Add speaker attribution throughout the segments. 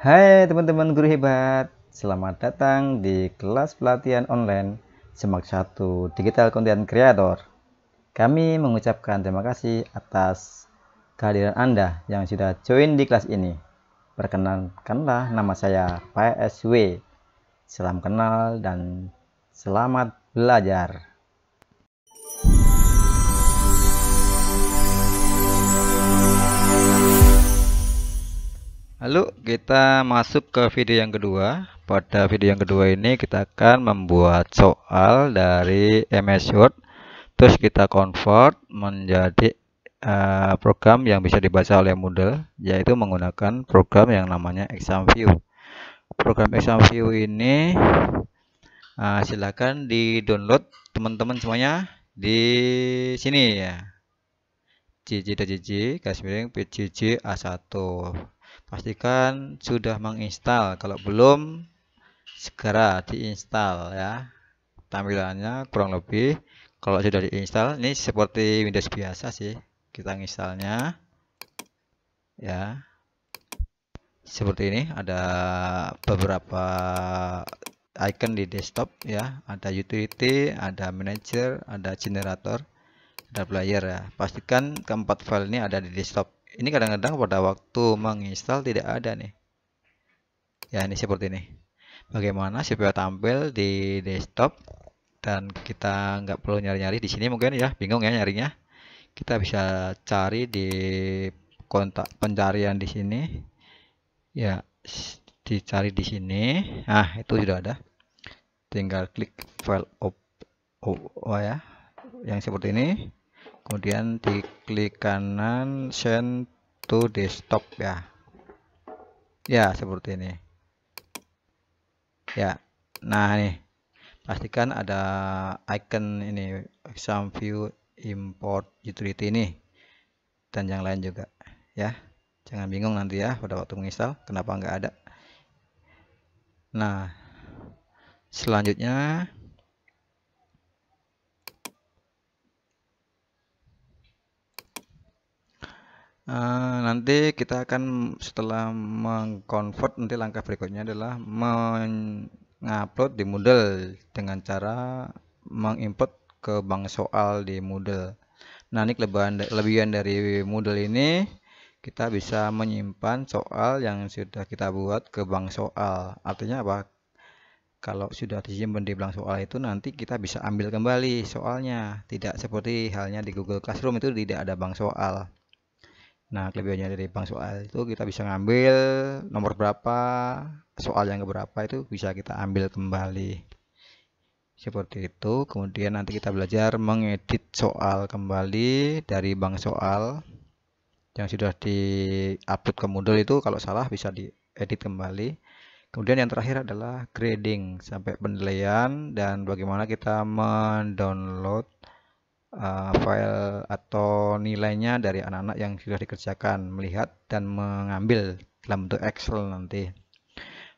Speaker 1: Hai teman-teman guru hebat, selamat datang di kelas pelatihan online Semak 1 Digital Content Creator. Kami mengucapkan terima kasih atas kehadiran Anda yang sudah join di kelas ini. Perkenalkanlah, nama saya PSW. Salam kenal dan selamat belajar. Lalu kita masuk ke video yang kedua. Pada video yang kedua ini kita akan membuat soal dari MS Word, terus kita convert menjadi program yang bisa dibaca oleh Moodle, yaitu menggunakan program yang namanya ExamView. Program ExamView ini silakan di-download teman-teman semuanya di sini ya. jj.jj A1. Pastikan sudah menginstal. Kalau belum, segera diinstal ya. Tampilannya kurang lebih kalau sudah diinstal ini seperti Windows biasa sih. Kita installnya ya. Seperti ini, ada beberapa icon di desktop ya. Ada utility, ada manager, ada generator, ada player ya. Pastikan keempat file ini ada di desktop. Ini kadang-kadang pada waktu menginstal tidak ada nih. Ya, ini seperti ini. Bagaimana supaya tampil di desktop dan kita nggak perlu nyari-nyari di sini mungkin ya, bingung ya nyarinya. Kita bisa cari di kontak pencarian di sini. Ya, dicari di sini. Nah, itu sudah ada. Tinggal klik file ya, yang seperti ini. Kemudian diklik kanan send to desktop ya. Ya, seperti ini. Ya. Nah, nih. Pastikan ada icon ini ExamView import utility ini dan yang lain juga ya. Jangan bingung nanti ya pada waktu menginstal kenapa nggak ada. Nah, selanjutnya nanti kita akan setelah mengconvert, nanti langkah berikutnya adalah mengupload di Moodle dengan cara mengimport ke bank soal di Moodle. Nah, ini kelebihan dari Moodle ini, kita bisa menyimpan soal yang sudah kita buat ke bank soal. Artinya apa? Kalau sudah disimpan di bank soal itu nanti kita bisa ambil kembali soalnya. Tidak seperti halnya di Google Classroom, itu tidak ada bank soal. Nah, kelebihannya dari bank soal itu kita bisa ngambil nomor berapa, soal yang keberapa itu bisa kita ambil kembali. Seperti itu. Kemudian nanti kita belajar mengedit soal kembali dari bank soal yang sudah di-upload ke Moodle itu, kalau salah bisa diedit kembali. Kemudian yang terakhir adalah grading sampai penilaian dan bagaimana kita mendownload file atau nilainya dari anak-anak yang sudah dikerjakan, melihat dan mengambil dalam bentuk Excel nanti.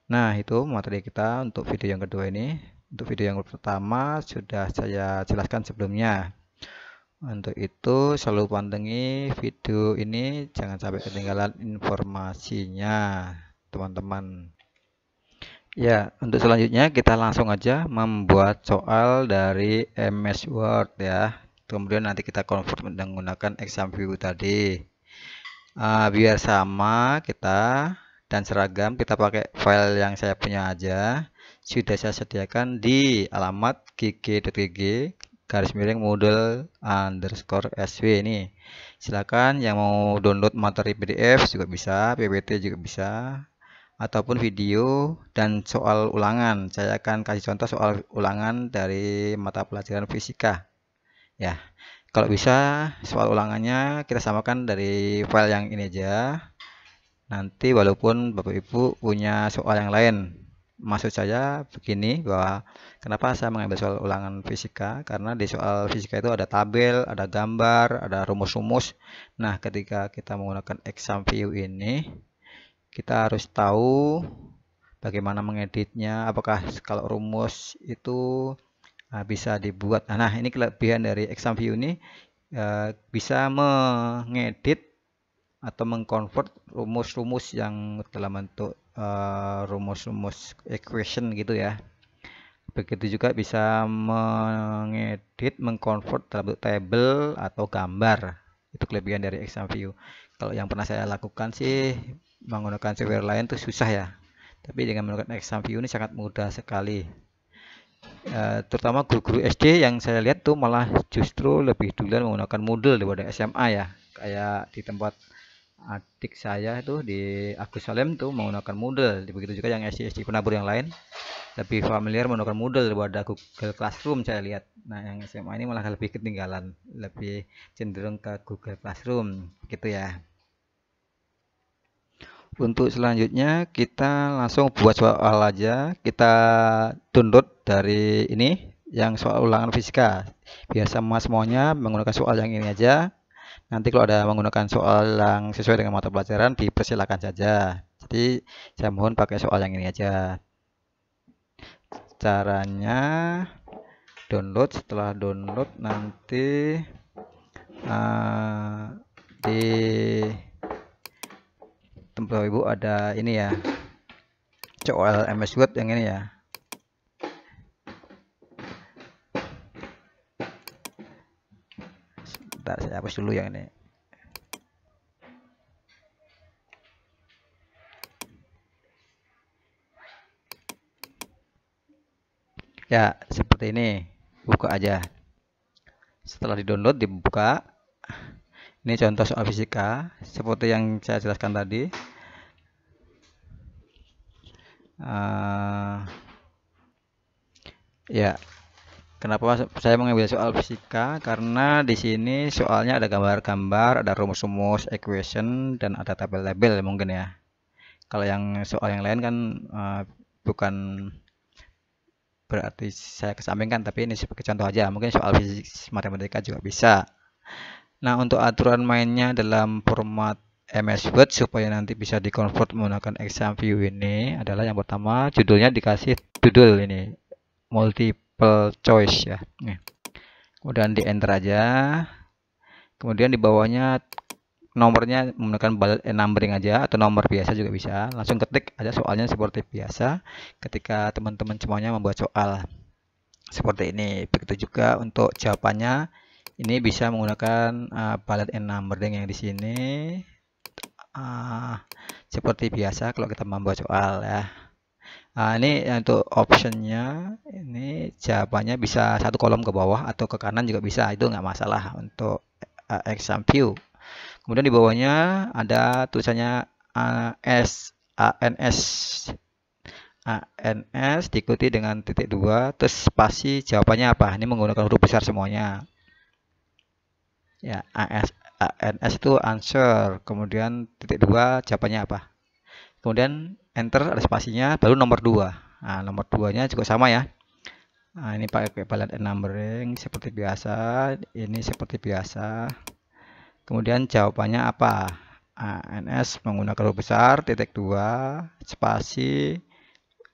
Speaker 1: Nah, itu materi kita untuk video yang kedua ini. Untuk video yang pertama sudah saya jelaskan sebelumnya. Untuk itu selalu pantengin video ini, jangan sampai ketinggalan informasinya, teman-teman. Ya, untuk selanjutnya kita langsung aja membuat soal dari MS Word ya. Kemudian nanti kita convert menggunakan ExamView tadi. Biar sama kita dan seragam, kita pakai file yang saya punya aja. Sudah saya sediakan di alamat gg.moodle_sw ini. Silakan yang mau download materi PDF juga bisa, PPT juga bisa, ataupun video dan soal ulangan. Saya akan kasih contoh soal ulangan dari mata pelajaran fisika. Ya, kalau bisa soal ulangannya kita samakan dari file yang ini aja. Nanti walaupun Bapak Ibu punya soal yang lain, maksud saya begini, bahwa kenapa saya mengambil soal ulangan fisika, karena di soal fisika itu ada tabel, ada gambar, ada rumus-rumus. Nah, ketika kita menggunakan ExamView ini, kita harus tahu bagaimana mengeditnya, apakah kalau rumus itu bisa dibuat. Nah, ini kelebihan dari ExamView ini, bisa mengedit atau mengconvert rumus-rumus yang dalam bentuk rumus-rumus equation gitu ya. Begitu juga bisa mengedit, mengconvert dalam bentuk tabel atau gambar. Itu kelebihan dari Exam View. Kalau yang pernah saya lakukan sih menggunakan software lain tuh susah ya. Tapi dengan menggunakan Exam View ini sangat mudah sekali. Terutama guru-guru SD yang saya lihat tuh malah justru lebih duluan menggunakan Moodle daripada SMA ya. Kayak di tempat adik saya itu di Agus Salim tuh menggunakan Moodle. Begitu juga yang SD penabur yang lain lebih familiar menggunakan Moodle daripada Google Classroom saya lihat. Nah, yang SMA ini malah lebih ketinggalan, lebih cenderung ke Google Classroom gitu ya. Untuk selanjutnya kita langsung buat soal aja. Kita download dari ini yang soal ulangan fisika. Biar sama semuanya menggunakan soal yang ini aja. Nanti kalau ada menggunakan soal yang sesuai dengan mata pelajaran dipersilakan saja. Jadi saya mohon pakai soal yang ini aja. Caranya download, setelah download nanti di tempat ibu ada ini ya, soal MS Word yang ini ya. Sebentar, saya hapus dulu yang ini. Ya, seperti ini. Buka aja. Setelah di-download, dibuka. Ini contoh soal fisika, seperti yang saya jelaskan tadi. Ya, kenapa saya mengambil soal fisika? Karena di sini soalnya ada gambar-gambar, ada rumus-rumus, equation, dan ada tabel-tabel mungkin ya. Kalau yang soal yang lain kan bukan berarti saya kesampingkan, tapi ini sebagai contoh aja. Mungkin soal fisik matematika juga bisa. Nah, untuk aturan mainnya dalam format MS Word supaya nanti bisa dikonvert menggunakan Exam View ini adalah yang pertama judulnya dikasih judul ini multiple choice ya. Nih. Kemudian di enter aja. Kemudian di bawahnya nomornya menggunakan bullet and numbering aja atau nomor biasa juga bisa. Langsung ketik aja soalnya seperti biasa ketika teman-teman semuanya membuat soal seperti ini. Begitu juga untuk jawabannya ini bisa menggunakan bullet and numbering yang di sini seperti biasa kalau kita membuat soal ya. Ini untuk optionnya ini jawabannya bisa satu kolom ke bawah atau ke kanan juga bisa, itu nggak masalah untuk Exam View. Kemudian di bawahnya ada tulisannya ANS diikuti dengan titik 2 terus spasi jawabannya apa, ini menggunakan huruf besar semuanya ya. ANS itu answer, kemudian titik 2 jawabannya apa, kemudian enter ada spasinya, baru nomor 2. Nah, nomor 2 nya juga sama ya. Nah, ini pakai bullet and numbering seperti biasa, ini seperti biasa. Kemudian jawabannya apa? ANS menggunakan huruf besar, titik 2, spasi,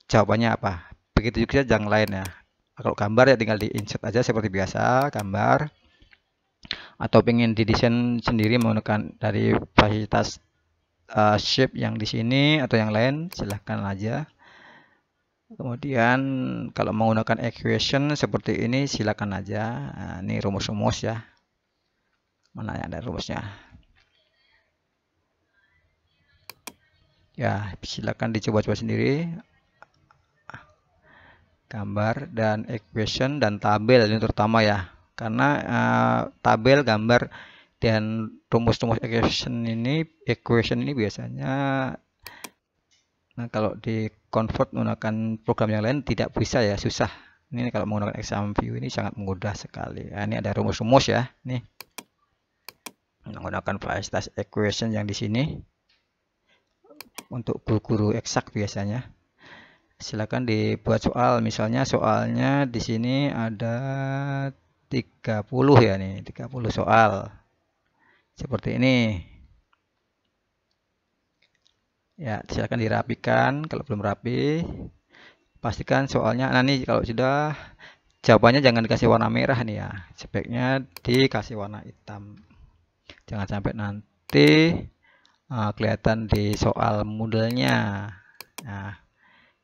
Speaker 1: jawabannya apa? Begitu juga yang lain ya. Kalau gambar ya tinggal di insert aja seperti biasa, gambar. Atau pengen didesain sendiri menggunakan dari fasilitas shape yang di sini atau yang lain, silahkan aja. Kemudian kalau menggunakan equation seperti ini silakan aja. Nah, ini rumus-rumus ya. Mana yang ada rumusnya? Ya, silakan dicoba-coba sendiri. Gambar dan equation dan tabel ini terutama ya. Karena tabel, gambar dan rumus-rumus equation ini biasanya kalau di convert menggunakan program yang lain tidak bisa ya, susah. Ini kalau menggunakan Exam View ini sangat mudah sekali. Nah, ini ada rumus-rumus ya, nih. Menggunakan fasilitas equation yang di sini untuk guru-guru eksak biasanya. Silakan dibuat soal, misalnya soalnya di sini ada 30 ya nih, 30 soal. Seperti ini. Ya, silakan dirapikan. Kalau belum rapi, pastikan soalnya. Nah, nih kalau sudah, jawabannya jangan dikasih warna merah nih ya. Sebaiknya dikasih warna hitam. Jangan sampai nanti kelihatan di soal Moodle-nya. Nah,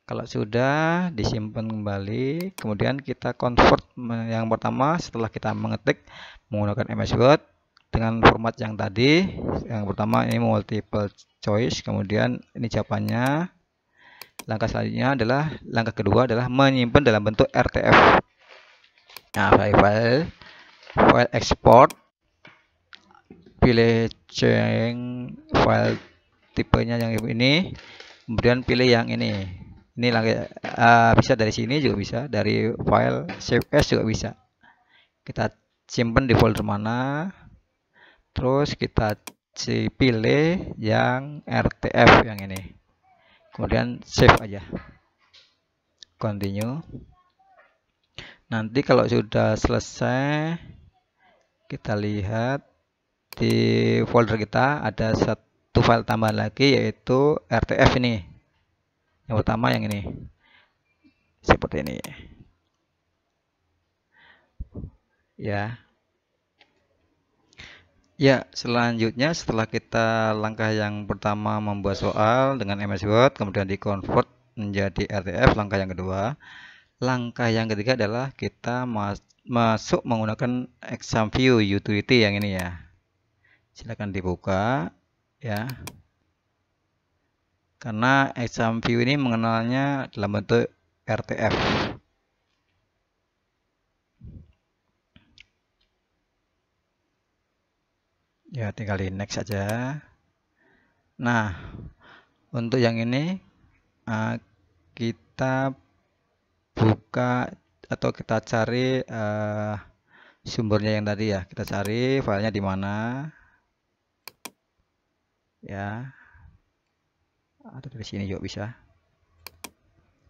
Speaker 1: kalau sudah disimpan kembali, kemudian kita convert yang pertama setelah kita mengetik menggunakan MS Word dengan format yang tadi. Yang pertama ini multiple choice, kemudian ini jawabannya. Langkah selanjutnya adalah langkah kedua adalah menyimpan dalam bentuk RTF. Nah, file export, pilih change file tipenya yang ini, kemudian pilih yang ini. Ini bisa dari sini juga bisa, dari file save as juga bisa. Kita simpan di folder mana, terus kita pilih yang RTF yang ini, kemudian save aja, continue. Nanti kalau sudah selesai, kita lihat di folder kita ada satu file tambahan lagi, yaitu RTF ini. Yang pertama yang ini, seperti ini ya. Ya, selanjutnya setelah kita langkah yang pertama membuat soal dengan MS Word, kemudian di-convert menjadi RTF, langkah yang kedua. Langkah yang ketiga adalah kita masuk menggunakan Exam View Utility yang ini ya. Silakan dibuka ya. Karena Exam View ini mengenalnya dalam bentuk RTF. Ya, tinggal di next saja. Nah, untuk yang ini kita buka atau kita cari sumbernya yang tadi ya. Kita cari filenya di mana ya. Atau dari sini juga bisa.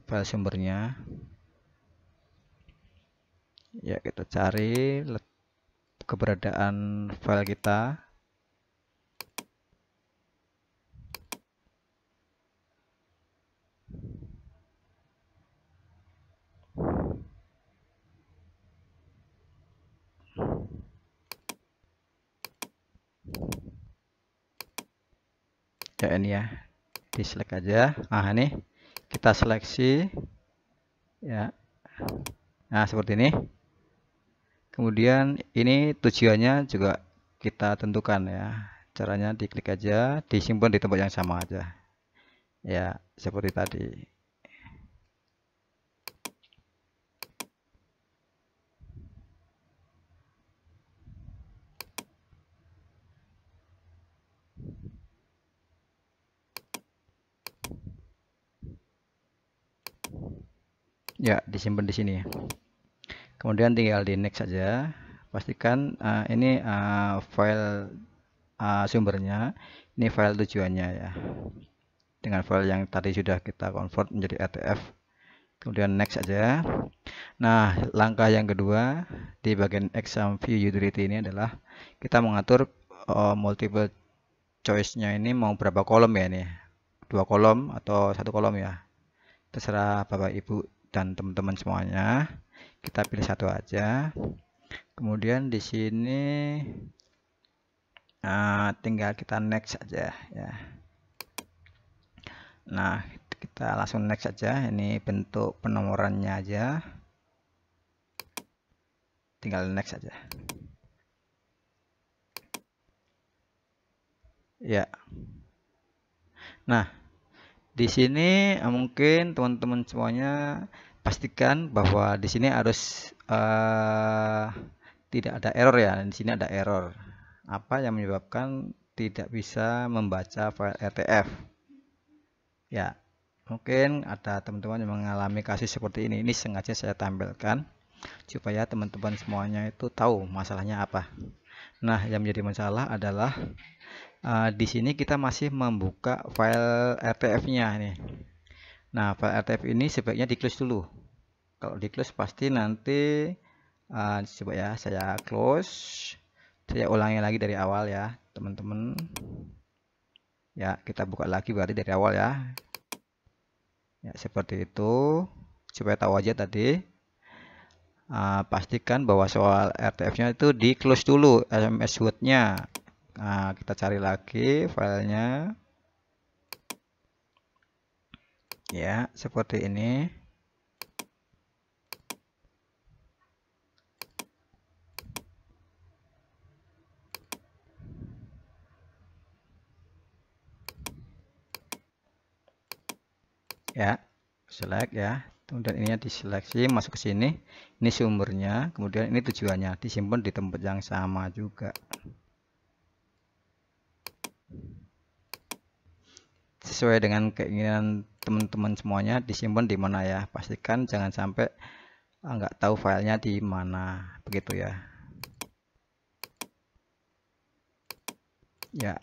Speaker 1: File sumbernya. Ya, kita cari keberadaan file kita. Ya, ini ya, di select aja. Nah, ini kita seleksi ya. Nah, seperti ini. Kemudian ini tujuannya juga kita tentukan ya. Caranya diklik aja, disimpan di tempat yang sama aja ya, seperti tadi. Ya, disimpan di sini. Kemudian tinggal di next saja. Pastikan ini file sumbernya, ini file tujuannya ya. Dengan file yang tadi sudah kita convert menjadi RTF. Kemudian next saja. Nah, langkah yang kedua di bagian Exam View Utility ini adalah kita mengatur multiple choice-nya ini mau berapa kolom ya ini. 2 kolom atau 1 kolom ya. Terserah Bapak Ibu dan teman-teman semuanya. Kita pilih satu aja. Kemudian di sini tinggal kita next saja ya. Nah, kita langsung next saja. Ini bentuk penomorannya aja. Tinggal next saja. Ya. Nah, di sini mungkin teman-teman semuanya pastikan bahwa di sini harus tidak ada error ya. Di sini ada error. Apa yang menyebabkan tidak bisa membaca file RTF? Ya, mungkin ada teman-teman yang mengalami kasus seperti ini. Ini sengaja saya tampilkan supaya teman-teman semuanya itu tahu masalahnya apa. Nah, yang menjadi masalah adalah di sini kita masih membuka file RTF-nya nih. Nah, file RTF ini sebaiknya di-close dulu. Kalau di-close pasti nanti coba ya, saya close. Saya ulangi lagi dari awal ya, teman-teman. Ya, kita buka lagi berarti dari awal ya. Ya, seperti itu. Supaya tahu aja tadi. Pastikan bahwa soal RTF-nya itu di-close dulu, SMS Word-nya. Nah, kita cari lagi filenya. Ya, seperti ini. Ya, select ya. Kemudian ini diseleksi, masuk ke sini. Ini sumbernya, kemudian ini tujuannya, disimpan di tempat yang sama juga. Sesuai dengan keinginan teman-teman semuanya, disimpan di mana ya. Pastikan jangan sampai nggak tahu filenya di mana, begitu ya. Ya,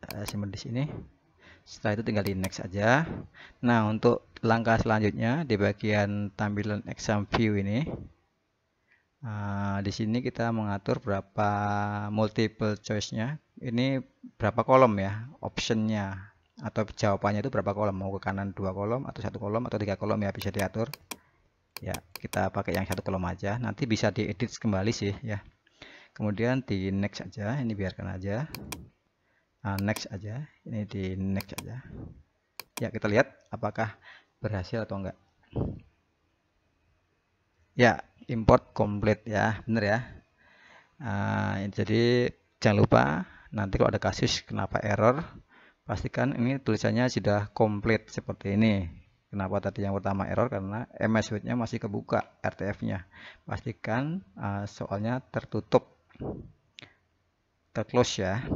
Speaker 1: saya simpan di sini. Setelah itu tinggal di next aja. Nah, untuk langkah selanjutnya di bagian tampilan exam view ini, di sini kita mengatur berapa multiple choice-nya. Ini berapa kolom ya, option-nya atau jawabannya itu berapa kolom, mau ke kanan 2 kolom atau 1 kolom atau 3 kolom ya, bisa diatur. Ya, kita pakai yang 1 kolom aja. Nanti bisa diedit kembali sih ya. Kemudian di next aja, ini biarkan aja. Next aja, ini di next aja. Ya, kita lihat apakah berhasil atau enggak. Ya, import complete ya, bener ya. Jadi jangan lupa nanti kalau ada kasus kenapa error, pastikan ini tulisannya sudah komplit seperti ini. Kenapa tadi yang pertama error? Karena MS Word-nya masih kebuka RTF-nya. Pastikan soalnya tertutup, terclose ya.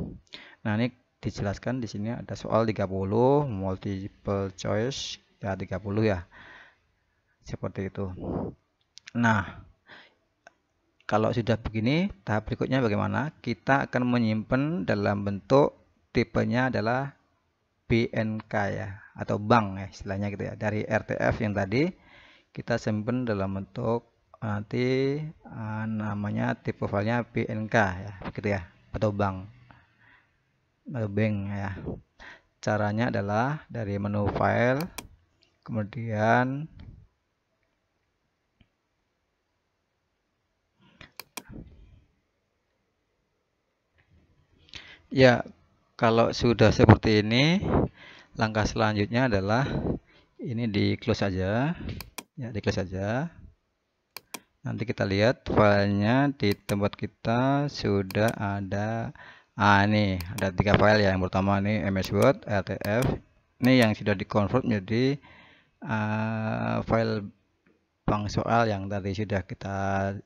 Speaker 1: Nah, ini dijelaskan di sini ada soal 30 multiple choice ya, 30 ya. Seperti itu. Nah, kalau sudah begini, tahap berikutnya bagaimana? Kita akan menyimpan dalam bentuk tipenya adalah BNK ya, atau bank ya istilahnya gitu ya. Dari RTF yang tadi kita simpan dalam bentuk nanti namanya tipe filenya BNK ya, begitu ya, atau bank ya. Caranya adalah dari menu file, kemudian ya, kalau sudah seperti ini, langkah selanjutnya adalah ini di close aja. Ya, di close aja. Nanti kita lihat filenya di tempat kita sudah ada. Ini ada 3 file ya. Yang pertama ini MS Word, RTF. Ini yang sudah dikonvert menjadi file bank soal yang tadi sudah kita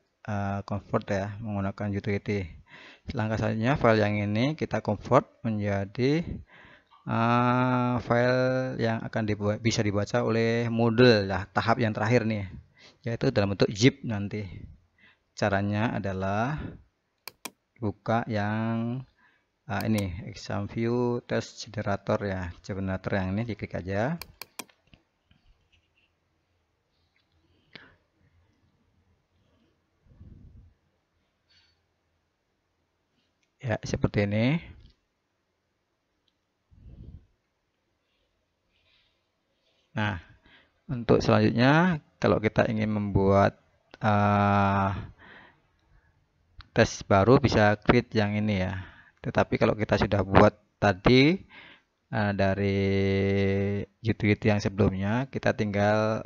Speaker 1: convert ya menggunakan utility. Langkah selanjutnya file yang ini kita convert menjadi file yang akan bisa dibaca oleh Moodle ya, tahap yang terakhir nih, yaitu dalam bentuk zip. Nanti caranya adalah buka yang ini exam view test generator ya, generator yang ini diklik aja. Ya, seperti ini. Nah, untuk selanjutnya kalau kita ingin membuat tes baru bisa create yang ini ya. Tetapi kalau kita sudah buat tadi dari utility yang sebelumnya, kita tinggal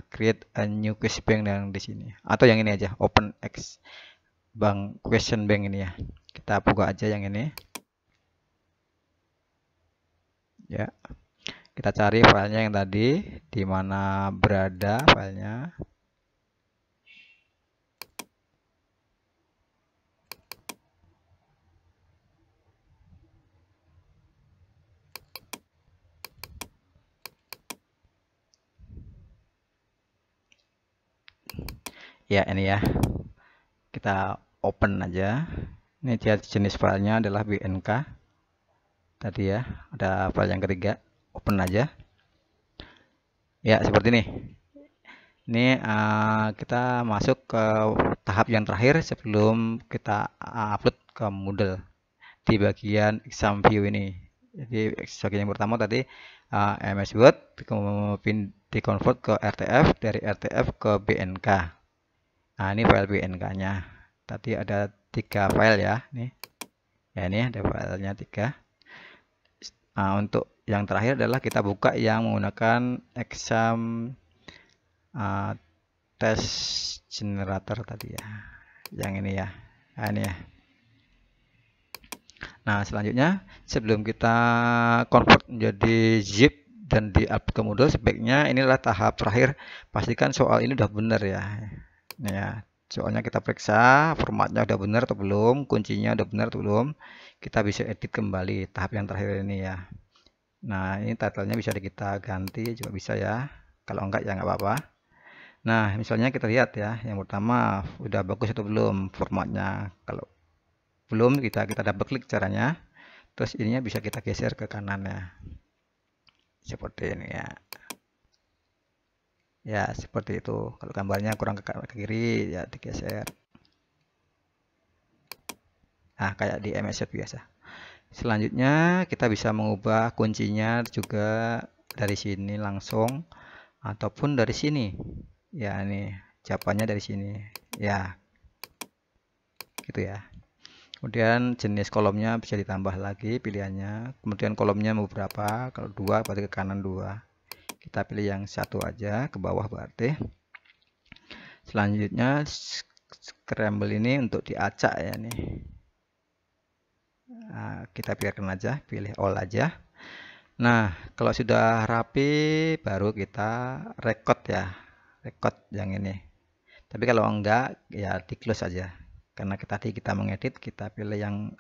Speaker 1: create a new question bank yang di sini. Atau yang ini aja, open X bank question bank ini ya. Kita buka aja yang ini. Ya. Kita cari filenya yang tadi, di mana berada filenya. Ya, ini ya. Kita open aja. Ini dia jenis filenya adalah BNK. Tadi ya, ada file yang ketiga. Open aja. Ya, seperti ini. Ini kita masuk ke tahap yang terakhir sebelum kita upload ke Moodle di bagian exam view ini. Jadi bagian yang pertama tadi MS Word kemudian dikonvert ke RTF, dari RTF ke BNK. Nah, ini file BNK-nya. Tadi ada 3 file ya. Nih. Ya ini ada filenya 3. Nah, untuk yang terakhir adalah kita buka yang menggunakan exam test generator tadi ya, yang ini ya. Nah, ini ya. Nah, selanjutnya sebelum kita convert menjadi zip dan di-upload ke Moodle, sebaiknya inilah tahap terakhir. Pastikan soal ini udah benar ya. Ini ya, soalnya kita periksa formatnya udah benar atau belum, kuncinya udah benar atau belum. Kita bisa edit kembali tahap yang terakhir ini ya. Nah, ini title-nya bisa kita ganti juga bisa ya. Kalau enggak ya nggak apa-apa. Nah, misalnya kita lihat ya, yang pertama udah bagus atau belum formatnya. Kalau belum, kita double klik caranya. Terus ininya bisa kita geser ke kanan ya. Seperti ini ya. Ya, seperti itu. Kalau gambarnya kurang ke kiri ya digeser. Nah, kayak di MS Word biasa. Selanjutnya kita bisa mengubah kuncinya juga dari sini langsung ataupun dari sini. Ya, ini jawabannya dari sini. Ya, gitu ya. Kemudian jenis kolomnya bisa ditambah lagi pilihannya. Kemudian kolomnya mau berapa? Kalau 2 berarti ke kanan 2. Kita pilih yang 1 aja, ke bawah berarti. Selanjutnya scramble ini untuk diacak ya nih. Nah, kita biarkan aja, pilih all aja. Nah, kalau sudah rapi baru kita record ya. Record yang ini. Tapi kalau enggak ya di close aja. Karena tadi kita mengedit, kita pilih yang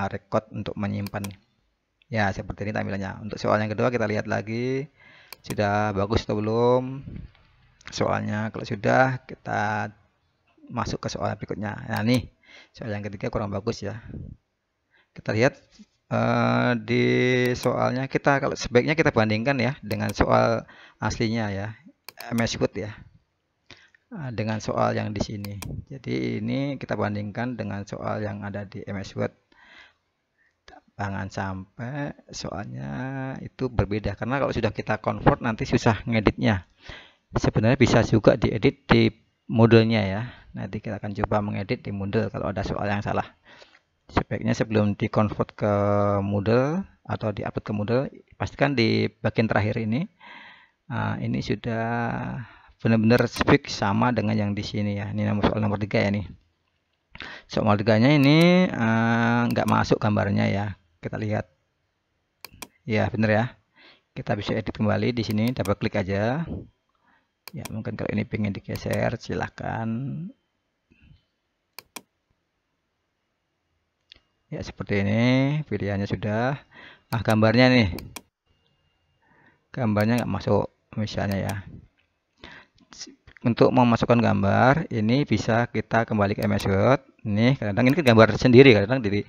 Speaker 1: record untuk menyimpan. Ya, seperti ini tampilannya. Untuk soal yang kedua kita lihat lagi sudah bagus atau belum. Soalnya kalau sudah kita masuk ke soal berikutnya. Nah, nih soal yang ketiga kurang bagus ya. Kita lihat di soalnya kalau sebaiknya kita bandingkan ya dengan soal aslinya ya, MS Word ya. Dengan soal yang di sini. Jadi ini kita bandingkan dengan soal yang ada di MS Word. Jangan sampai soalnya itu berbeda karena kalau sudah kita convert nanti susah ngeditnya. Sebenarnya bisa juga diedit di Moodle-nya ya. Nanti kita akan coba mengedit di Moodle kalau ada soal yang salah. Sebaiknya sebelum di-convert ke Moodle atau di-upload ke Moodle, pastikan di bagian terakhir ini sudah benar-benar speak sama dengan yang di sini ya. Ini soal nomor 3 ya nih. Soal nomor 3-nya ini nggak masuk gambarnya ya. Kita lihat. Ya, benar ya. Kita bisa edit kembali di sini, double klik aja. Ya, mungkin kalau ini pengen digeser, silahkan. Ya, seperti ini. Pilihannya sudah. Nah, gambarnya nih. Gambarnya nggak masuk, misalnya ya. Untuk memasukkan gambar, ini bisa kita kembali ke MS Word. Ini kadang ini kan gambar sendiri, kadang di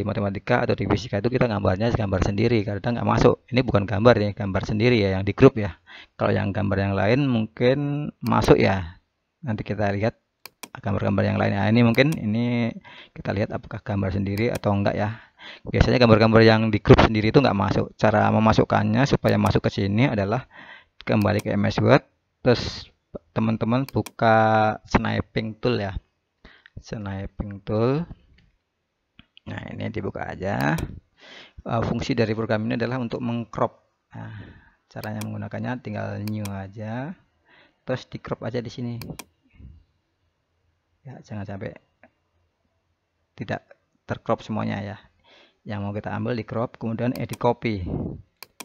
Speaker 1: matematika atau di fisika itu kita gambarnya gambar sendiri, kadang nggak masuk. Ini bukan gambar ya, gambar sendiri ya, yang di grup ya. Kalau yang gambar yang lain mungkin masuk ya. Nanti kita lihat gambar-gambar yang lain. Nah, ini mungkin ini kita lihat apakah gambar sendiri atau enggak ya. Biasanya gambar-gambar yang di grup sendiri itu nggak masuk. Cara memasukkannya supaya masuk ke sini adalah kembali ke MS Word, terus teman-teman buka sniping tool ya, sniping tool. Nah, ini dibuka aja. Fungsi dari program ini adalah untuk mengcrop. Nah, caranya menggunakannya tinggal new aja, terus di crop aja di sini ya, jangan sampai tidak tercrop semuanya ya. Yang mau kita ambil di crop, kemudian edit copy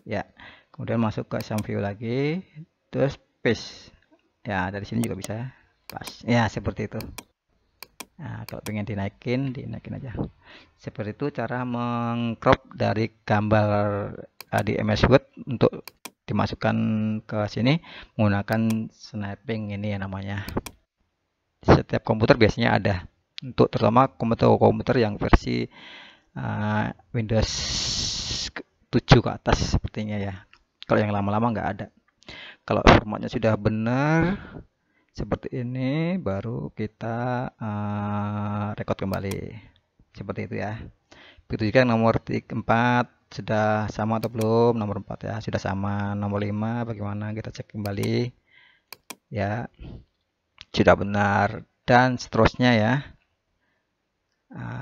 Speaker 1: ya, kemudian masuk ke some view lagi, terus paste ya, dari sini juga bisa pas ya, seperti itu. Nah, kalau pengen dinaikin aja. Seperti itu cara mengcrop dari gambar di MS Word untuk dimasukkan ke sini menggunakan sniping ini ya namanya. Setiap komputer biasanya ada, untuk terutama komputer yang versi Windows 7 ke atas sepertinya ya. Kalau yang lama-lama nggak ada. Kalau formatnya sudah benar seperti ini, baru kita record kembali seperti itu ya. Begitu juga nomor 4 sudah sama atau belum. Nomor 4 ya sudah sama. Nomor 5 bagaimana, kita cek kembali ya, sudah benar dan seterusnya ya.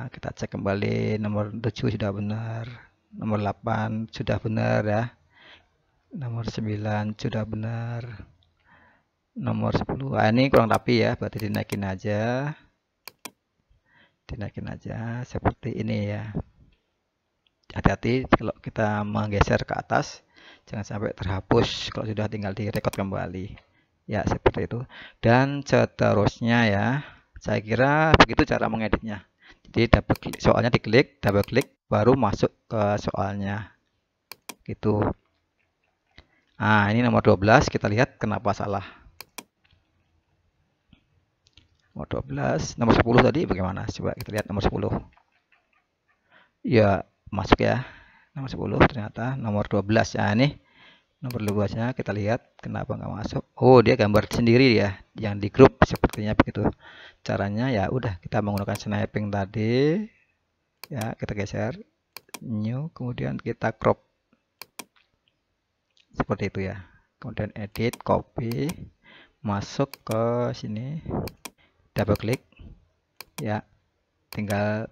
Speaker 1: Kita cek kembali, nomor 7 sudah benar, nomor 8 sudah benar ya, nomor 9 sudah benar, nomor 10 ini kurang rapi ya, berarti dinaikin aja seperti ini ya. Hati-hati kalau kita menggeser ke atas, jangan sampai terhapus kalau sudah, tinggal direkod kembali ya, seperti itu. Dan seterusnya ya, saya kira begitu cara mengeditnya. Jadi double klik, soalnya diklik, double klik, baru masuk ke soalnya gitu. Ini nomor 12, kita lihat kenapa salah. Nomor 12, nomor 10 tadi bagaimana? Coba kita lihat nomor 10. Ya, masuk ya. Nomor 10 ternyata nomor 12 ya, ini nomor 12-nya kita lihat kenapa nggak masuk. Oh, dia gambar sendiri ya, yang di grup sepertinya begitu. Caranya ya udah, kita menggunakan snapping tadi ya, kita geser new, kemudian kita crop seperti itu ya. Kemudian edit, copy, masuk ke sini, double klik ya, tinggal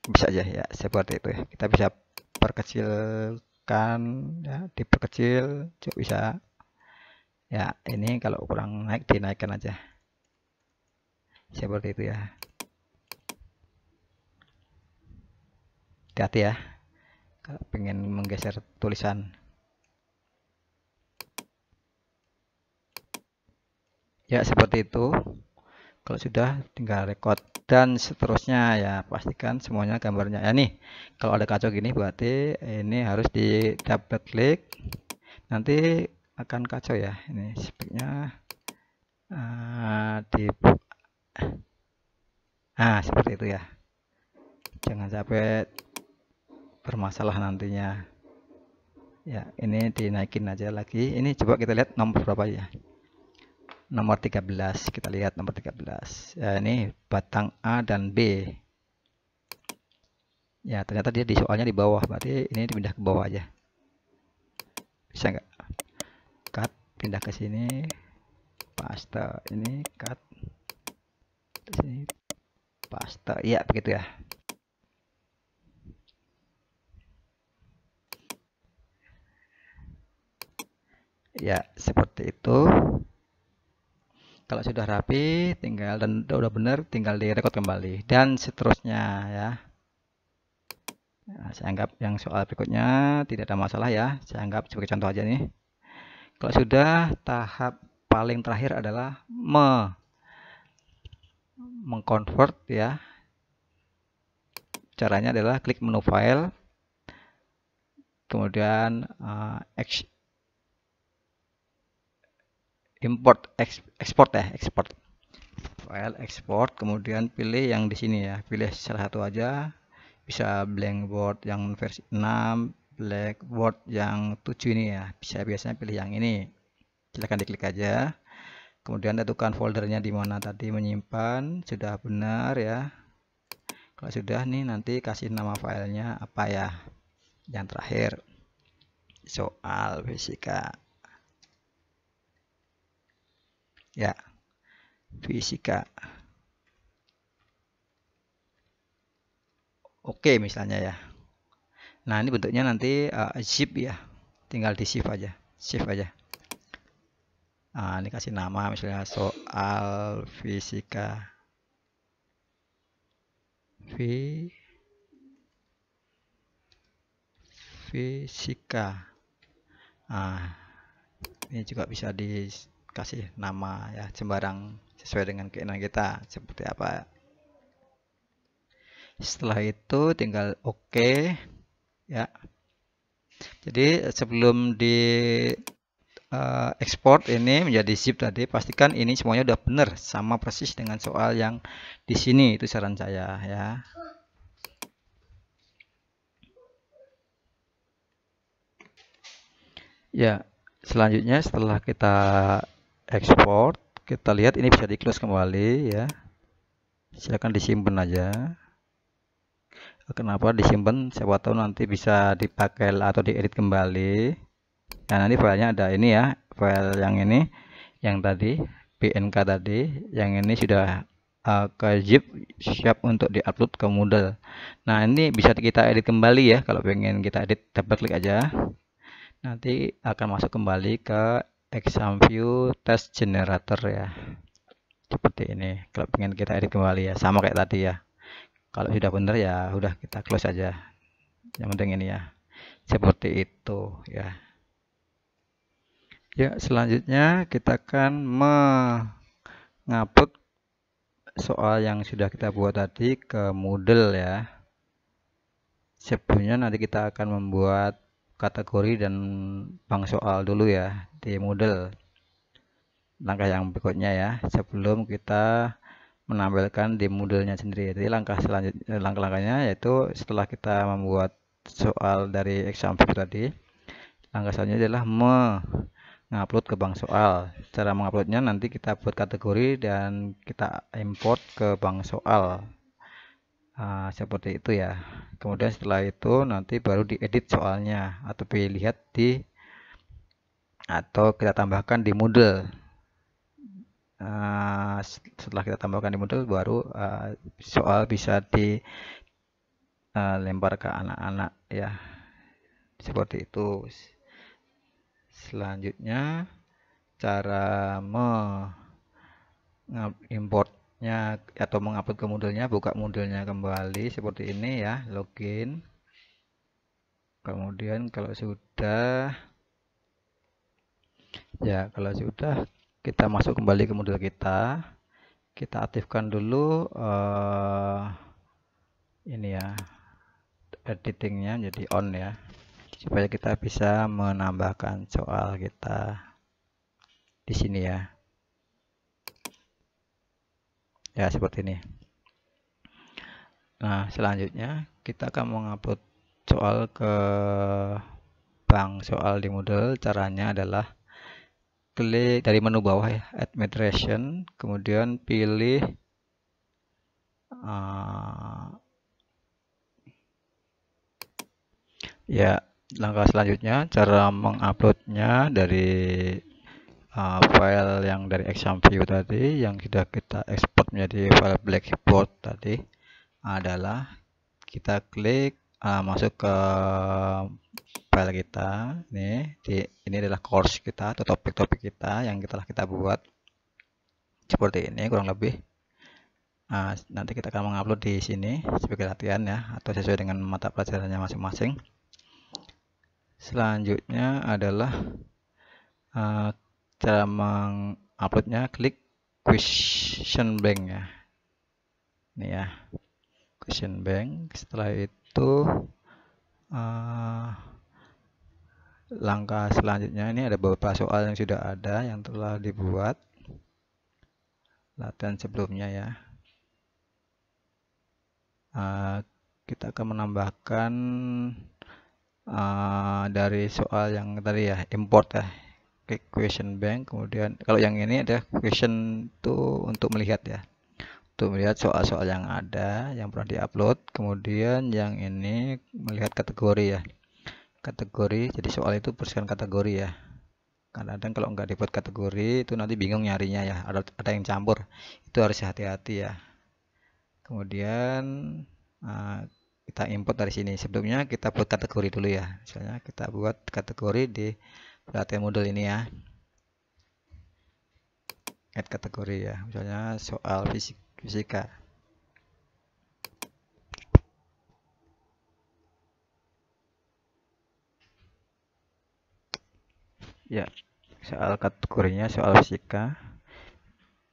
Speaker 1: bisa aja ya, seperti itu ya. Kita bisa perkecilkan ya, diperkecil juga bisa ya. Ini kalau kurang naik, dinaikkan aja seperti itu ya. Hati-hati ya kalau pengen menggeser tulisan ya, seperti itu. Kalau sudah, tinggal record dan seterusnya ya, pastikan semuanya gambarnya ya. Nih kalau ada kacau gini berarti ini harus di double klik, nanti akan kacau ya. Ini speknya seperti itu ya, jangan sampai bermasalah nantinya ya. Ini dinaikin aja lagi. Ini coba kita lihat nomor berapa ya, nomor 13. Kita lihat nomor 13 ya, ini batang A dan B ya. Ternyata dia di soalnya di bawah, berarti ini dipindah ke bawah aja, bisa nggak? Cut, pindah ke sini, paste, ini cut, sini paste ya, begitu ya. Ya, seperti itu. Kalau sudah rapi, tinggal dan udah benar, tinggal direkod kembali dan seterusnya ya. Nah, saya anggap yang soal berikutnya tidak ada masalah ya. Saya anggap sebagai contoh aja nih. Kalau sudah, tahap paling terakhir adalah mengconvert ya. Caranya adalah klik menu file, kemudian import, export ya, export file, export, kemudian pilih yang di sini ya, pilih salah satu aja, bisa Blackboard yang versi 6, Blackboard yang 7 ini ya, bisa, biasanya pilih yang ini. Silahkan diklik aja, kemudian tentukan foldernya di mana tadi menyimpan, sudah benar ya. Kalau sudah nih, nanti kasih nama filenya apa ya, yang terakhir soal fisika ya, fisika. Oke misalnya ya. Nah ini bentuknya nanti zip ya, tinggal di save aja, save aja. Ini kasih nama misalnya soal fisika, fisika. Ini juga bisa dikasih nama ya, sembarang sesuai dengan keinginan kita seperti apa. Setelah itu tinggal oke ya. Jadi sebelum di ekspor ini menjadi zip tadi, pastikan ini semuanya udah benar sama persis dengan soal yang di sini, itu saran saya ya. Ya, selanjutnya setelah kita ekspor, kita lihat ini bisa di close kembali ya. Silakan disimpan aja. Kenapa disimpan? Siapa tahu nanti bisa dipakai atau diedit kembali. Nah, nanti filenya ada ini ya, file yang ini, yang tadi PNG tadi, yang ini sudah ke zip, siap untuk diupload ke Moodle. Nah, ini bisa kita edit kembali ya. Kalau pengen kita edit, double klik aja. Nanti akan masuk kembali ke exam view test generator ya. Seperti ini. Kalau pengen kita edit kembali ya, sama kayak tadi ya. Kalau sudah benar ya udah kita close aja. Yang penting ini ya. Seperti itu ya. Ya, selanjutnya kita akan mengupload soal yang sudah kita buat tadi ke Moodle ya. Sebelumnya nanti kita akan membuat kategori dan bank soal dulu ya di Moodle. Langkah yang berikutnya ya, sebelum kita menampilkan di Moodle-nya sendiri. Jadi langkah selanjutnya, langkah-langkahnya yaitu setelah kita membuat soal dari exam view tadi, langkah selanjutnya adalah mengupload ke bank soal. Cara menguploadnya nanti kita buat kategori dan kita import ke bank soal. Seperti itu ya. Kemudian setelah itu nanti baru diedit soalnya atau dilihat atau kita tambahkan di Moodle. Setelah kita tambahkan di Moodle baru soal bisa dilempar ke anak-anak ya. Seperti itu. Selanjutnya cara importnya atau mengupload ke Moodle-nya, buka Moodle-nya kembali seperti ini ya, login. Kemudian kalau sudah kita masuk kembali ke Moodle kita aktifkan dulu ini ya, editingnya jadi on ya, supaya kita bisa menambahkan soal kita di sini ya. Ya, seperti ini. Nah, selanjutnya kita akan mengupload soal ke bank soal di Moodle. Caranya adalah klik dari menu bawah ya, administration, kemudian pilih ya, langkah selanjutnya cara menguploadnya dari file yang dari exam view tadi yang sudah kita ekspor menjadi file blackboard tadi adalah kita klik masuk ke file kita nih. Ini adalah course kita atau topik-topik kita yang telah kita buat seperti ini kurang lebih. Nanti kita akan mengupload di sini sebagai latihan ya, atau sesuai dengan mata pelajarannya masing-masing. Selanjutnya adalah cara menguploadnya, klik question bank ya. Ini ya, question bank. Setelah itu langkah selanjutnya ini ada beberapa soal yang sudah ada yang telah dibuat latihan sebelumnya ya. Kita akan menambahkan dari soal yang tadi ya, import ya, klik question bank. Kemudian kalau yang ini ada question itu untuk melihat ya, untuk melihat soal-soal yang ada yang pernah diupload. Kemudian yang ini melihat kategori ya, kategori. Jadi soal itu berdasarkan kategori ya. Kadang-kadang kalau nggak dibuat kategori itu nanti bingung nyarinya ya, ada yang campur, itu harus hati-hati ya. Kemudian kita import dari sini. Sebelumnya kita buat kategori dulu ya. Misalnya kita buat kategori di pelatihan Moodle ini ya. Add kategori ya. Misalnya soal fisika. Ya, soal kategorinya soal fisika.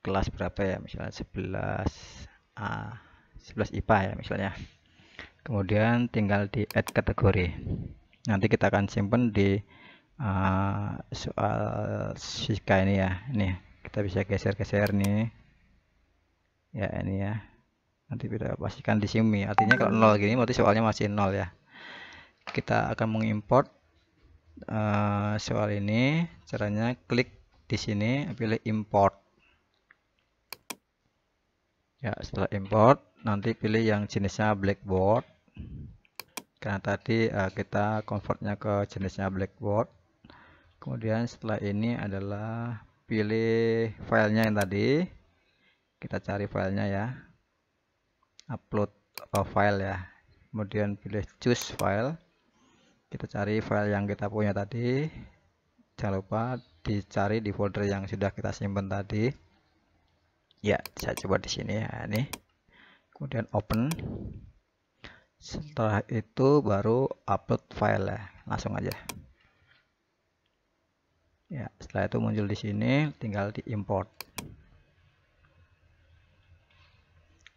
Speaker 1: Kelas berapa ya? Misalnya 11A, 11 IPA ya misalnya. Kemudian tinggal di add kategori. Nanti kita akan simpan di soal fisika ini ya. Ini kita bisa geser-geser nih ya, ini ya. Nanti kita pastikan di sini, artinya kalau 0 gini berarti soalnya masih 0 ya. Kita akan mengimport soal ini. Caranya klik di sini, pilih import ya. Setelah import nanti pilih yang jenisnya blackboard, karena tadi kita convertnya ke jenisnya blackboard. Kemudian setelah ini adalah pilih filenya yang tadi, kita cari filenya ya, upload file ya, kemudian pilih choose file, kita cari file yang kita punya tadi, jangan lupa dicari di folder yang sudah kita simpan tadi ya. Saya coba di sini ya, ini kemudian open. Setelah itu baru upload file ya, langsung aja ya. Setelah itu muncul di sini, tinggal diimport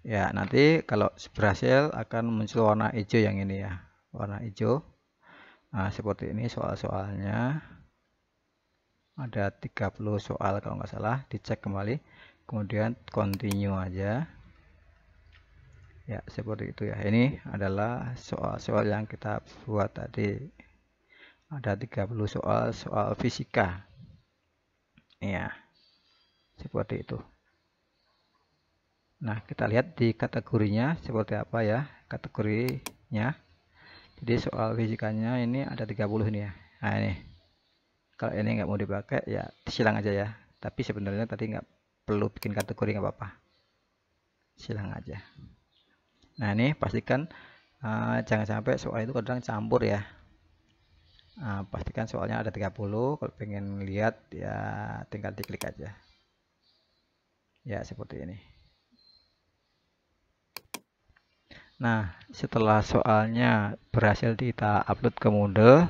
Speaker 1: ya. Nanti kalau berhasil akan muncul warna hijau yang ini ya, warna hijau. Nah, seperti ini soal-soalnya. Ada 30 soal kalau nggak salah, dicek kembali, kemudian continue aja ya, seperti itu ya. Ini adalah soal-soal yang kita buat tadi, ada 30 soal fisika ya, seperti itu. Nah, kita lihat di kategorinya seperti apa ya kategorinya. Jadi soal fisikanya ini ada 30 nih ya. Nah, ini kalau ini nggak mau dipakai ya silang aja ya, tapi sebenarnya tadi nggak perlu bikin kategori, nggak apa-apa, silang aja. Nah, ini pastikan jangan sampai soal itu kadang campur ya. Pastikan soalnya ada 30. Kalau pengen lihat ya tinggal diklik aja ya, seperti ini. Nah, setelah soalnya berhasil kita upload ke Moodle,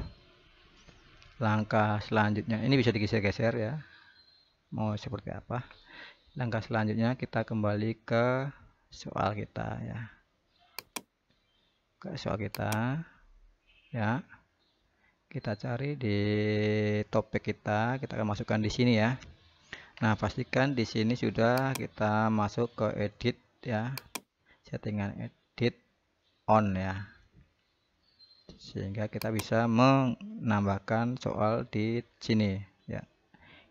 Speaker 1: langkah selanjutnya ini bisa digeser-geser ya, mau seperti apa. Langkah selanjutnya kita kembali ke soal kita ya, ke soal kita ya. Kita cari di topik kita akan masukkan di sini ya. Nah, pastikan di sini sudah kita masuk ke edit ya, settingan edit on ya, sehingga kita bisa menambahkan soal di sini ya.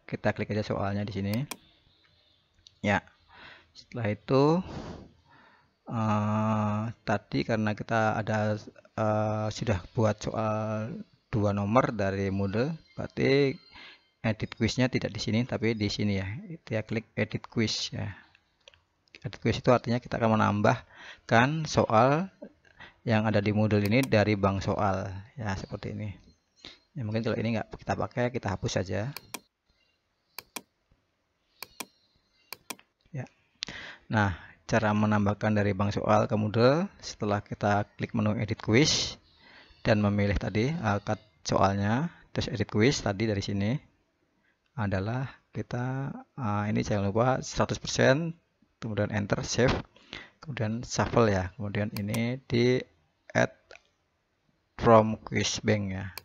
Speaker 1: Kita klik aja soalnya di sini ya. Setelah itu tadi karena kita ada sudah buat soal 2 nomor dari Moodle, berarti edit quiznya tidak di sini tapi di sini ya. Kita klik edit quiz ya. Edit quiz itu artinya kita akan menambahkan soal yang ada di Moodle ini dari bank soal ya, seperti ini ya. Mungkin kalau ini nggak kita pakai, kita hapus saja ya. Nah, cara menambahkan dari bank soal ke Moodle, setelah kita klik menu edit quiz dan memilih tadi soalnya, terus edit quiz tadi dari sini adalah kita ini jangan lupa 100%, kemudian enter, save, kemudian shuffle ya, kemudian ini di add from quiz bank ya.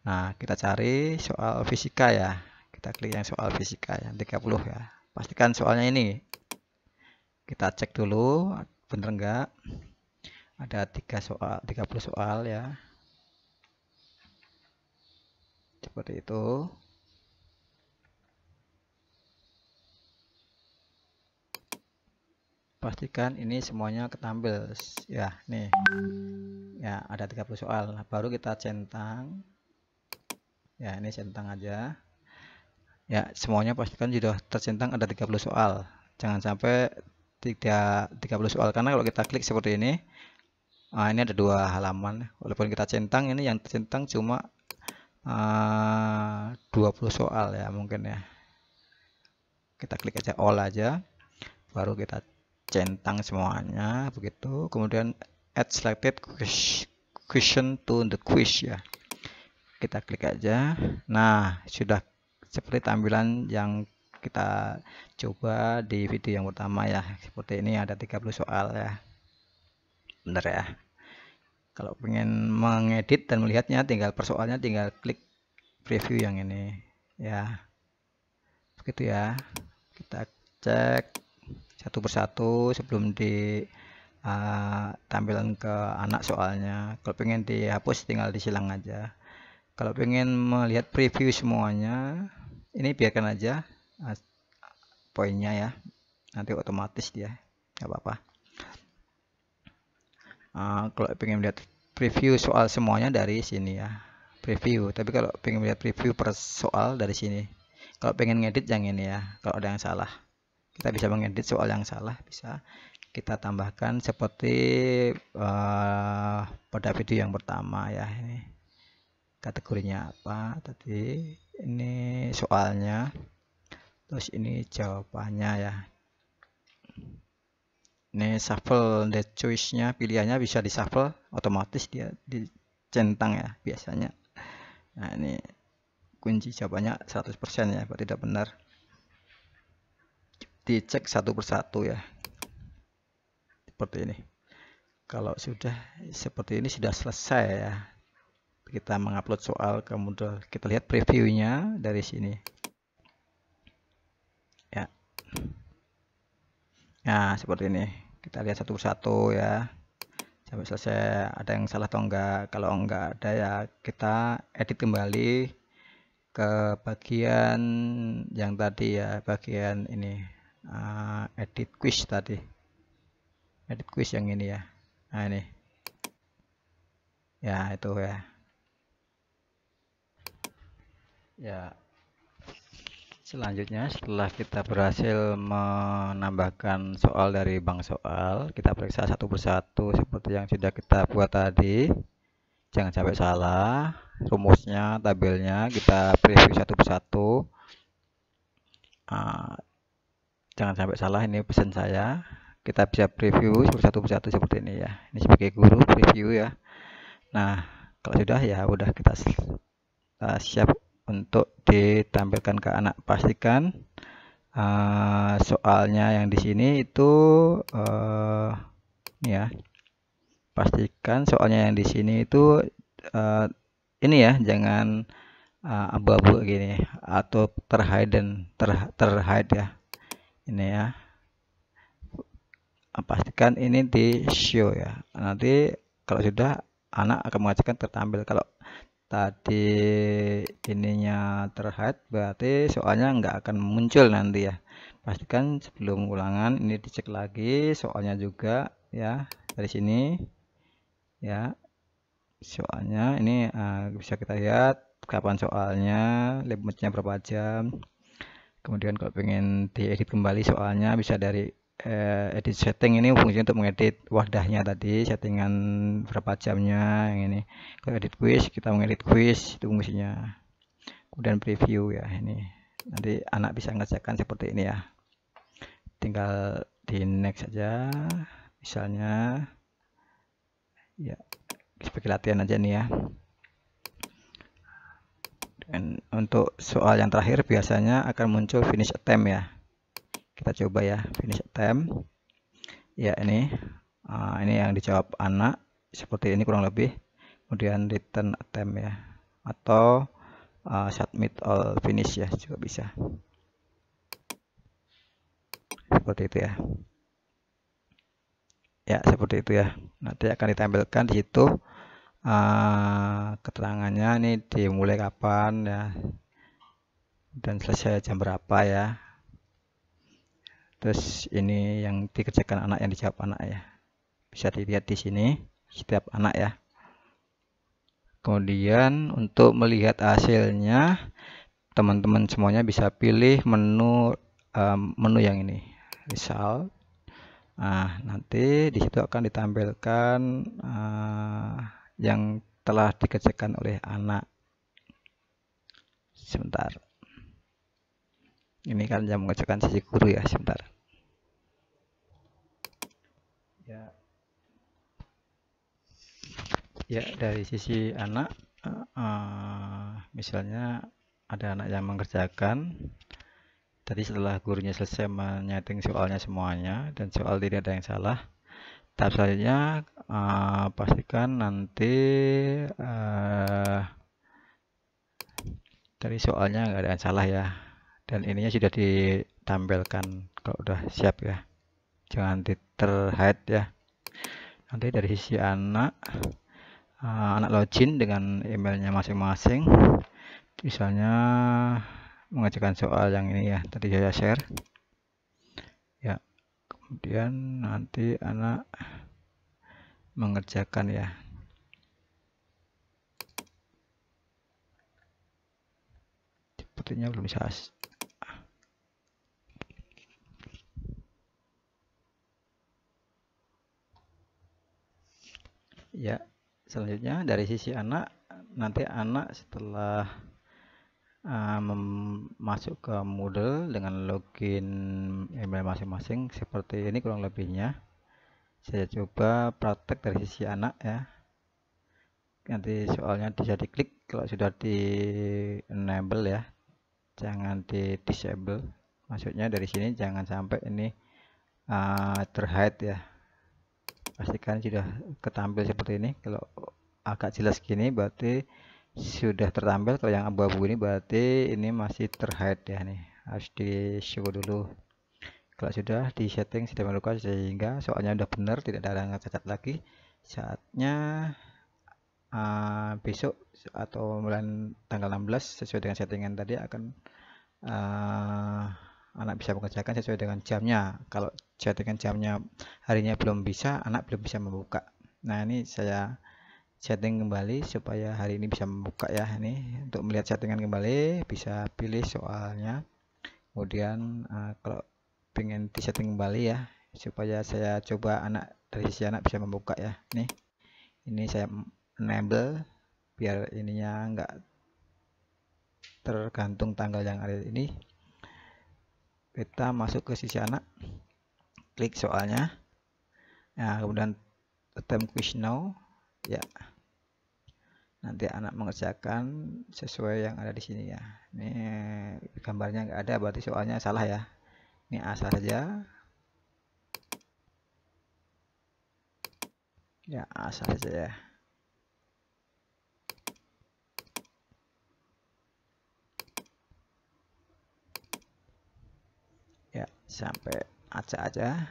Speaker 1: Nah, kita cari soal fisika ya, kita klik yang soal fisika yang 30 ya. Pastikan soalnya ini kita cek dulu bener enggak, ada 30 soal ya, seperti itu. Pastikan ini semuanya ketampil ya. Nih ya, ada 30 soal. Nah, baru kita centang ya, ini centang aja ya. Semuanya pastikan sudah tercentang ada 30 soal, jangan sampai tidak 30 soal, karena kalau kita klik seperti ini, ini ada 2 halaman, walaupun kita centang, ini yang tercentang cuma 20 soal ya mungkin ya. Kita klik aja all aja, baru kita centang semuanya begitu, kemudian add selected question to the quiz ya, kita klik aja. Nah, sudah seperti tampilan yang kita coba di video yang pertama ya, seperti ini ada 30 soal ya, bener ya. Kalau pengen mengedit dan melihatnya tinggal persoalnya, tinggal klik preview yang ini ya, begitu ya. Kita cek satu persatu sebelum di tampilan ke anak soalnya. Kalau pengen dihapus tinggal disilang aja. Kalau pengen melihat preview semuanya, ini biarkan aja poinnya ya, nanti otomatis dia, nggak apa-apa. Kalau pengen melihat preview soal semuanya dari sini ya, preview. Tapi kalau pengen melihat preview per soal dari sini. Kalau pengen ngedit yang ini ya, kalau ada yang salah Kita bisa mengedit soal yang salah, bisa kita tambahkan seperti pada video yang pertama ya. Ini kategorinya apa tadi, ini soalnya, terus ini jawabannya ya. Ini shuffle the choice-nya, pilihannya bisa di shuffle, otomatis dia dicentang ya biasanya. Nah ini kunci jawabannya 100% ya, kalau tidak benar dicek satu persatu ya, seperti ini. Kalau sudah seperti ini sudah selesai ya, kita mengupload soal ke Moodle. Kita lihat previewnya dari sini ya. Nah seperti ini, kita lihat satu persatu ya sampai selesai, ada yang salah atau enggak. Kalau enggak ada ya kita edit kembali ke bagian yang tadi ya, bagian ini edit quiz tadi, edit quiz yang ini ya. Nah ini ya, itu ya. Ya, selanjutnya setelah kita berhasil menambahkan soal dari bank soal, kita periksa satu persatu seperti yang sudah kita buat tadi. Jangan sampai salah, rumusnya, tabelnya kita preview satu persatu. Jangan sampai salah, ini pesan saya. Kita bisa preview satu persatu seperti ini ya. Ini sebagai guru preview ya. Nah, kalau sudah ya udah, kita siap untuk ditampilkan ke anak. Pastikan soalnya yang di sini itu ini ya. Pastikan soalnya yang di sini itu ini ya, jangan abu-abu gini atau terhide ya. Ini ya. Pastikan ini di show ya. Nanti kalau sudah, anak akan mengajarkan tertampil. Kalau tadi ininya terhide, berarti soalnya nggak akan muncul nanti ya. Pastikan sebelum ulangan ini dicek lagi soalnya juga ya, dari sini ya. Soalnya ini bisa kita lihat kapan soalnya, limitnya berapa jam. Kemudian kalau pengen diedit kembali soalnya, bisa dari edit setting. Ini fungsi untuk mengedit wadahnya tadi, settingan berapa jamnya yang ini. Kalau edit quiz, kita mengedit quiz, itu fungsinya. Kemudian preview ya, ini nanti anak bisa ngerjakan seperti ini ya, tinggal di next saja misalnya ya, sebagai latihan aja nih ya. Dan untuk soal yang terakhir biasanya akan muncul finish attempt ya. Kita coba ya, finish attempt ya. Ini yang dijawab anak seperti ini kurang lebih. Kemudian return attempt ya, atau submit all finish ya, juga bisa seperti itu ya. Ya seperti itu ya, nanti akan ditampilkan di situ keterangannya, ini dimulai kapan ya, dan selesai jam berapa ya. Terus ini yang dikerjakan anak, yang dijawab anak ya, bisa dilihat di sini setiap anak ya. Kemudian untuk melihat hasilnya, teman-teman semuanya bisa pilih menu yang ini, result. Nah, nanti di situ akan ditampilkan yang telah dikerjakan oleh anak. Sebentar, ini kan yang mengerjakan sisi guru ya, sebentar ya. Ya, dari sisi anak, misalnya ada anak yang mengerjakan tadi, setelah gurunya selesai menyeting soalnya semuanya dan soal tidak ada yang salah, tahap selanjutnya pastikan nanti dari soalnya nggak ada yang salah ya, dan ininya sudah ditampilkan kalau udah siap ya, jangan terhide ya. Nanti dari sisi anak, anak login dengan emailnya masing-masing, misalnya mengerjakan soal yang ini ya, tadi saya share ya. Kemudian nanti anak mengerjakan ya, sepertinya belum bisa. Ya, selanjutnya dari sisi anak, nanti anak setelah masuk ke Moodle dengan login email masing-masing seperti ini kurang lebihnya. Saya coba praktek dari sisi anak ya. Nanti soalnya bisa diklik kalau sudah di enable ya, jangan di disable. Maksudnya dari sini jangan sampai ini terhide ya. Pastikan sudah ketampil seperti ini. Kalau agak jelas gini berarti sudah tertampil. Kalau yang abu-abu ini berarti ini masih terhide ya, nih harus di show dulu. Kalau sudah di setting sudah melakukan sehingga soalnya udah benar, tidak ada yang cacat lagi, saatnya besok atau bulan tanggal 16 sesuai dengan settingan tadi akan anak bisa mengerjakan sesuai dengan jamnya. Kalau settingan jamnya harinya belum bisa, anak belum bisa membuka. Nah, ini saya setting kembali supaya hari ini bisa membuka ya. Ini untuk melihat settingan kembali bisa pilih soalnya, kemudian kalau pengen di setting kembali ya supaya saya coba anak dari sisi anak bisa membuka ya. Nih, ini saya enable biar ininya enggak tergantung tanggal yang ada ini. Kita masuk ke sisi anak, klik soalnya, nah kemudian attempt quiz now ya. Nanti anak mengerjakan sesuai yang ada di sini ya. Ini gambarnya nggak ada berarti soalnya salah ya. Ini asal saja ya, asal saja ya. Ya, sampai acak aja.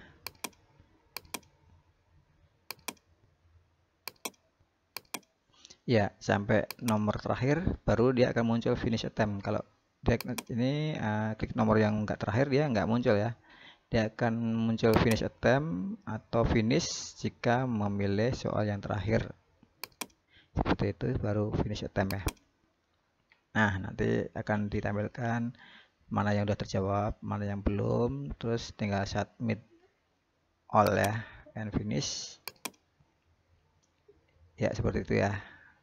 Speaker 1: Ya, sampai nomor terakhir baru dia akan muncul finish attempt. Kalau dia ini klik nomor yang enggak terakhir, dia nggak muncul ya. Dia akan muncul finish attempt atau finish jika memilih soal yang terakhir. Seperti itu baru finish attempt ya. Nah, nanti akan ditampilkan mana yang sudah terjawab, mana yang belum, terus tinggal submit all ya, and finish. Ya, seperti itu ya.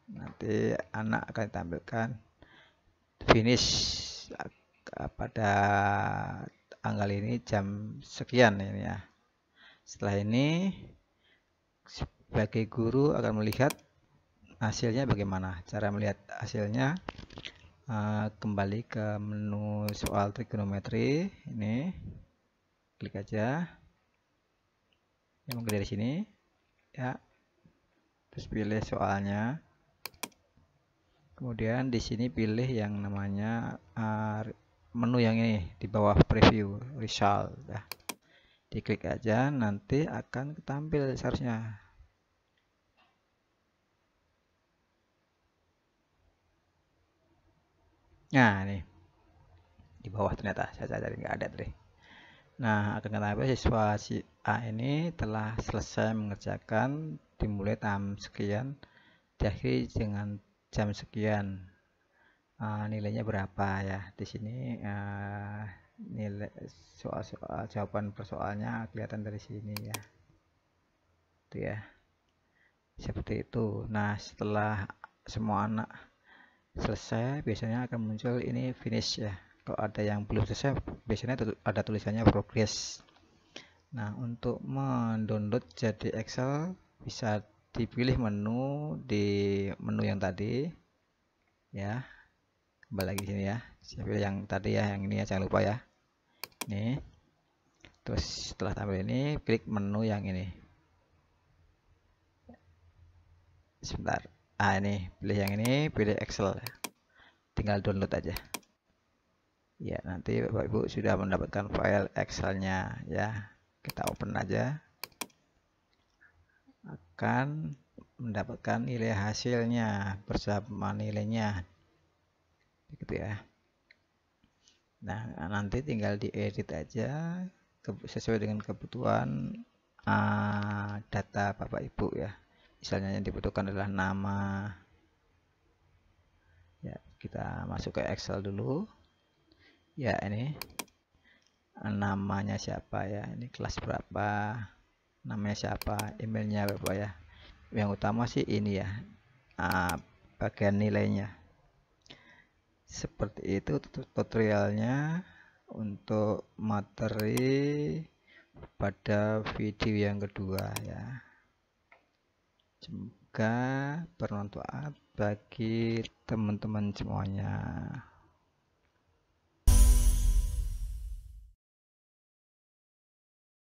Speaker 1: Nanti anak akan ditampilkan finish pada tanggal ini jam sekian ini ya. Setelah ini sebagai guru akan melihat hasilnya bagaimana. Cara melihat hasilnya, kembali ke menu soal trigonometri ini, klik aja yang mungkin dari sini ya, terus pilih soalnya, kemudian di sini pilih yang namanya menu yang ini di bawah preview result ya, diklik aja, nanti akan tampil seharusnya. Nah, nih di bawah ternyata saya cari nggak ada tadi. Nah, akan tampil siswa si A ini telah selesai mengerjakan dimulai jam sekian, diakhiri dengan jam sekian. Nilainya berapa ya? Di sini nilai soal-soal jawaban persoalnya kelihatan dari sini ya. Itu ya. Seperti itu. Nah, setelah semua anak selesai, biasanya akan muncul ini finish ya. Kalau ada yang belum selesai, biasanya ada tulisannya progress. Nah, untuk mendownload jadi Excel bisa dipilih menu di menu yang tadi ya. Kembali lagi sini ya. Saya pilih yang tadi ya, yang ini ya, jangan lupa ya. Ini. Terus setelah tampil ini, klik menu yang ini. Sebentar. Ini pilih yang ini, pilih Excel. Tinggal download aja. Ya, nanti Bapak Ibu sudah mendapatkan file Excel-nya ya. Kita open aja. Akan mendapatkan nilai hasilnya bersama nilainya. Begitu ya. Nah, nanti tinggal diedit aja sesuai dengan kebutuhan data Bapak Ibu ya. Misalnya yang dibutuhkan adalah nama. Ya, kita masuk ke Excel dulu. Ya, ini namanya siapa ya? Ini kelas berapa? Namanya siapa? Emailnya berapa ya? yang utama sih ini ya, ah, bagian nilainya. Seperti itu tutorialnya untuk materi pada video yang kedua ya. Semoga bermanfaat bagi teman-teman semuanya.